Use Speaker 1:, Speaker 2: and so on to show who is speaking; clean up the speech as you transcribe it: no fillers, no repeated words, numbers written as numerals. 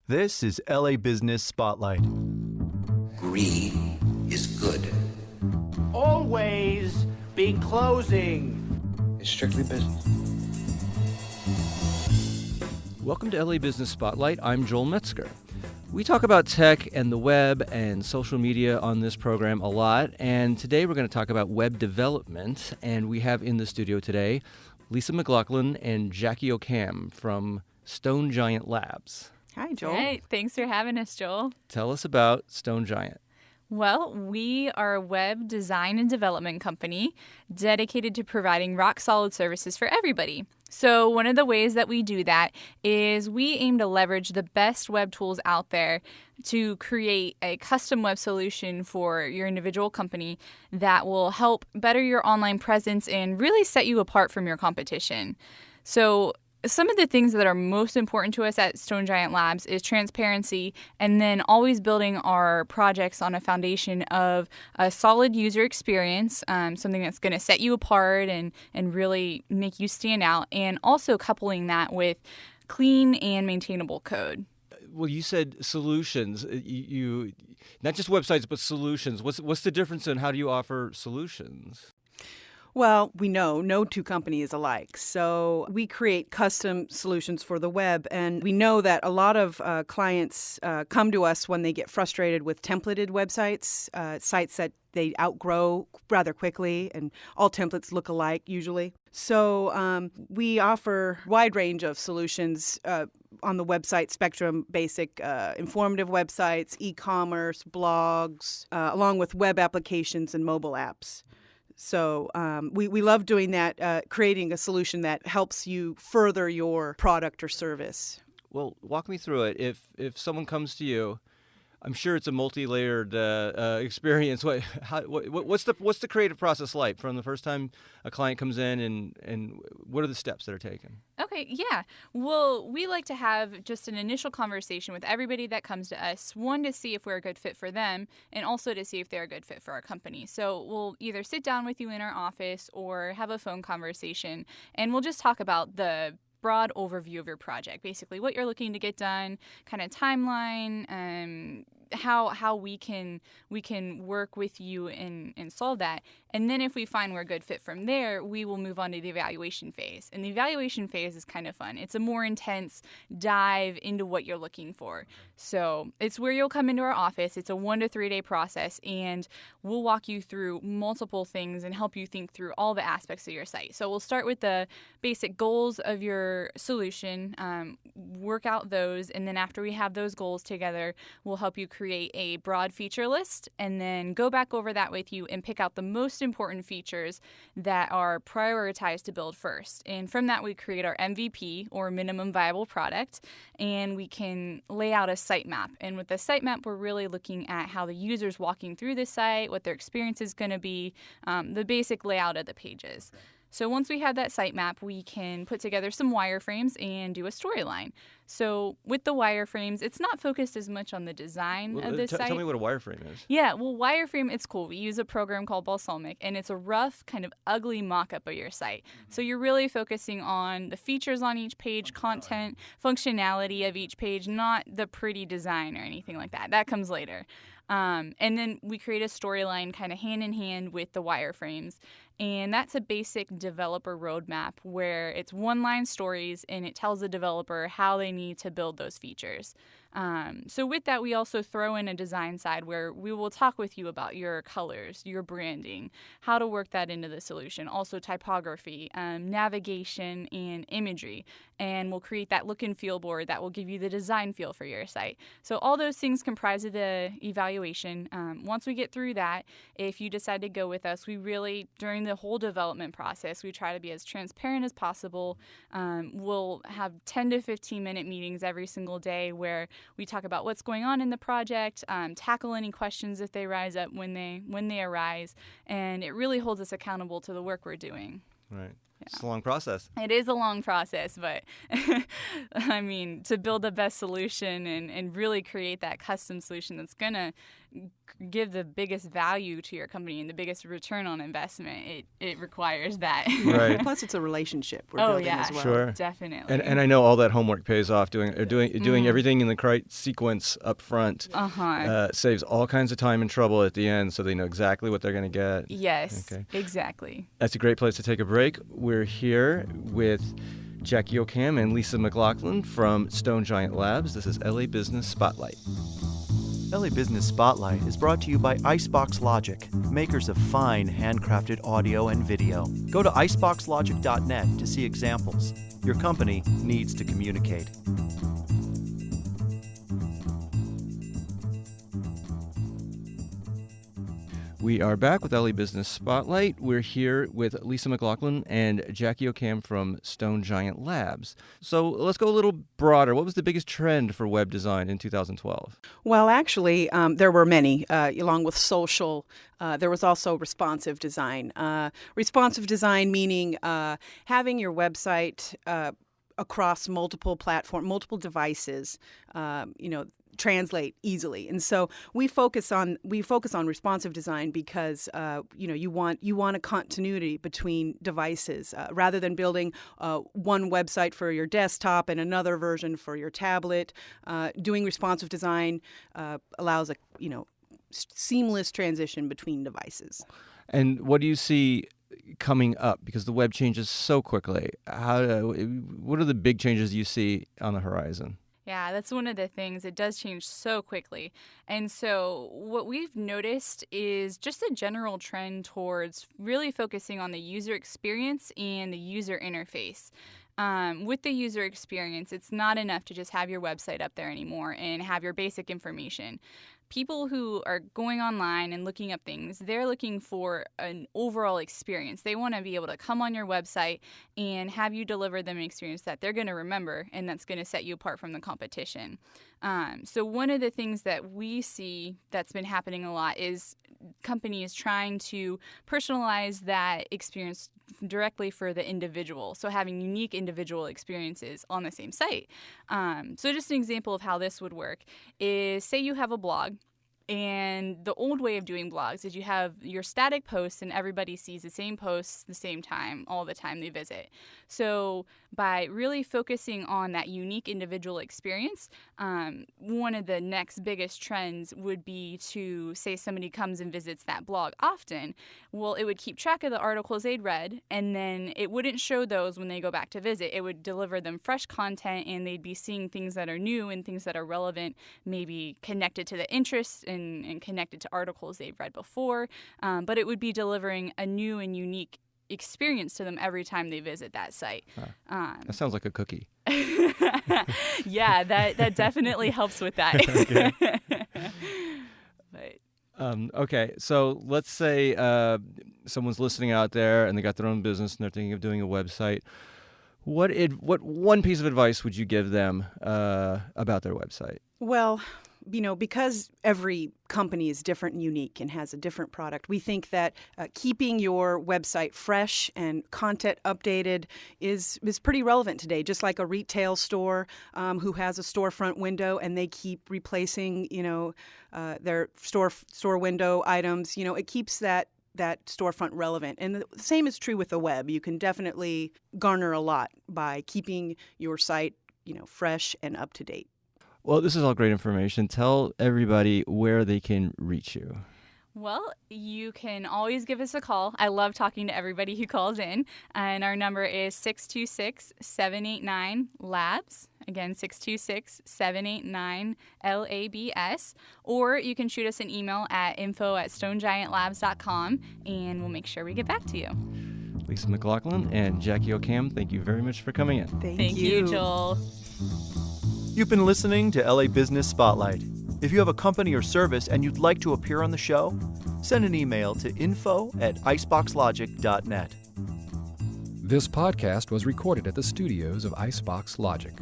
Speaker 1: This is LA Business Spotlight.
Speaker 2: Greed is good.
Speaker 3: Always be closing.
Speaker 2: It's strictly business.
Speaker 4: Welcome to LA Business Spotlight. I'm Joel Metzger. We talk about tech and the web and social media on this program a lot, and today we're going to talk about web development, and we have in the studio today Lisa McLaughlin and Jackie O'Camb from Stone Giant Labs.
Speaker 5: Hi, Joel.
Speaker 6: Hey, thanks for having us, Joel.
Speaker 4: Tell us about Stone Giant.
Speaker 6: Well, we are a web design and development company dedicated to providing rock-solid services for everybody. So one of the ways that we do that is we aim to leverage the best web tools out there to create a custom web solution for your individual company that will help better your online presence and really set you apart from your competition. So some of the things that are most important to us at Stone Giant Labs is transparency and then always building our projects on a foundation of a solid user experience, something that's going to set you apart and really make you stand out, and also coupling that with clean and maintainable code.
Speaker 4: Well, you said solutions. You not just websites, but solutions. What's the difference in how do you offer solutions?
Speaker 5: Well, we know no two companies is alike. So we create custom solutions for the web. And we know that a lot of clients come to us when they get frustrated with templated websites, sites that they outgrow rather quickly, and all templates look alike usually. So we offer a wide range of solutions on the website spectrum, basic informative websites, e-commerce, blogs, along with web applications and mobile apps. So we love doing that, creating a solution that helps you further your product or service.
Speaker 4: Well, walk me through it. If someone comes to you, I'm sure it's a multi-layered experience. What's the creative process like from the first time a client comes in, and what are the steps that are taken?
Speaker 6: Okay, yeah. Well, we like to have just an initial conversation with everybody that comes to us, one, to see if we're a good fit for them, and also to see if they're a good fit for our company. So we'll either sit down with you in our office or have a phone conversation, and we'll just talk about the broad overview of your project, basically what you're looking to get done, kind of timeline, how we can work with you and solve that. And then if we find we're a good fit from there, we will move on to the evaluation phase. And the evaluation phase is kind of fun. It's a more intense dive into what you're looking for. So it's where you'll come into our office. It's a 1 to 3 day process, and we'll walk you through multiple things and help you think through all the aspects of your site. So we'll start with the basic goals of your solution, work out those, and then after we have those goals together, we'll help you create a broad feature list and then go back over that with you and pick out the most important features that are prioritized to build first. And from that, we create our MVP, or minimum viable product, and we can lay out a site map. And with the site map, we're really looking at how the user's walking through the site, what their experience is going to be, the basic layout of the pages. So once we have that site map, we can put together some wireframes and do a storyline. So with the wireframes, it's not focused as much on the design of the site.
Speaker 4: Tell me what a wireframe is.
Speaker 6: Yeah, well, wireframe, it's cool. We use a program called Balsamic, and it's a rough, kind of ugly mock-up of your site. So you're really focusing on the features on each page, content, functionality of each page, not the pretty design or anything like that. That comes later. And then we create a storyline kind of hand in hand with the wireframes. And that's a basic developer roadmap where it's one-line stories and it tells the developer how they need to build those features. So with that, we also throw in a design side where we will talk with you about your colors, your branding, how to work that into the solution, also typography, navigation, and imagery. And we'll create that look and feel board that will give you the design feel for your site. So all those things comprise of the evaluation. Once we get through that, if you decide to go with us, we really, during the whole development process, we try to be as transparent as possible. We'll have 10 to 15-minute meetings every single day where we talk about what's going on in the project, tackle any questions if they rise up when they arise, and it really holds us accountable to the work we're doing.
Speaker 4: Right. It's a long process.
Speaker 6: It is a long process, but I mean, to build the best solution and really create that custom solution that's going to give the biggest value to your company and the biggest return on investment, it requires that.
Speaker 4: Right.
Speaker 5: Plus, it's a relationship we're building as well.
Speaker 4: Sure.
Speaker 6: Definitely.
Speaker 4: And I know all that homework pays off. Doing everything in the right sequence up front saves all kinds of time and trouble at the end, so they know exactly what they're going to get.
Speaker 6: Yes,
Speaker 4: Okay.
Speaker 6: exactly.
Speaker 4: That's a great place to take a break. We're here with Jackie O'Camb and Lisa McLaughlin from Stone Giant Labs. This is LA Business Spotlight.
Speaker 1: LA Business Spotlight is brought to you by Icebox Logic, makers of fine handcrafted audio and video. Go to iceboxlogic.net to see examples. Your company needs to communicate.
Speaker 4: We are back with LA Business Spotlight. We're here with Lisa McLaughlin and Jackie O'Camb from Stone Giant Labs. So let's go a little broader. What was the biggest trend for web design in 2012?
Speaker 5: Well, actually, there were many, along with social. There was also responsive design. Responsive design meaning having your website across multiple platforms, multiple devices, translate easily. And so we focus on responsive design because you want a continuity between devices rather than building one website for your desktop and another version for your tablet. Doing responsive design allows a seamless transition between devices.
Speaker 4: And what do you see coming up? Because the web changes so quickly. What are the big changes you see on the horizon?
Speaker 6: Yeah, that's one of the things. It does change so quickly. And so what we've noticed is just a general trend towards really focusing on the user experience and the user interface. With the user experience, it's not enough to just have your website up there anymore and have your basic information. People who are going online and looking up things, they're looking for an overall experience. They want to be able to come on your website and have you deliver them an experience that they're going to remember and that's going to set you apart from the competition. So one of the things that we see that's been happening a lot is companies trying to personalize that experience directly for the individual. So having unique individual experiences on the same site. So just an example of how this would work is, say you have a blog. And the old way of doing blogs is you have your static posts and everybody sees the same posts the same time, all the time they visit. So by really focusing on that unique individual experience, one of the next biggest trends would be to say somebody comes and visits that blog often. Well, it would keep track of the articles they'd read, and then it wouldn't show those when they go back to visit. It would deliver them fresh content, and they'd be seeing things that are new and things that are relevant, maybe connected to the interests and connected to articles they've read before, but it would be delivering a new and unique experience to them every time they visit that site.
Speaker 4: That sounds like a cookie.
Speaker 6: Yeah, that definitely helps with that.
Speaker 4: Okay.
Speaker 6: But
Speaker 4: Okay, so let's say someone's listening out there and they got their own business and they're thinking of doing a website. What one piece of advice would you give them about their website?
Speaker 5: Well, because every company is different and unique and has a different product, we think that keeping your website fresh and content updated is pretty relevant today. Just like a retail store who has a storefront window and they keep replacing, their store window items. It keeps that storefront relevant. And the same is true with the web. You can definitely garner a lot by keeping your site, fresh and up to date.
Speaker 4: Well, this is all great information. Tell everybody where they can reach you.
Speaker 6: Well, you can always give us a call. I love talking to everybody who calls in. And our number is 626-789-LABS. Again, 626-789-LABS. Or you can shoot us an email at info@stonegiantlabs.com, and we'll make sure we get back to you.
Speaker 4: Lisa McLaughlin and Jackie O'Camb, thank you very much for coming in.
Speaker 6: Thank you, Joel.
Speaker 1: You've been listening to LA Business Spotlight. If you have a company or service and you'd like to appear on the show, send an email to info@iceboxlogic.net.
Speaker 7: This podcast was recorded at the studios of Icebox Logic.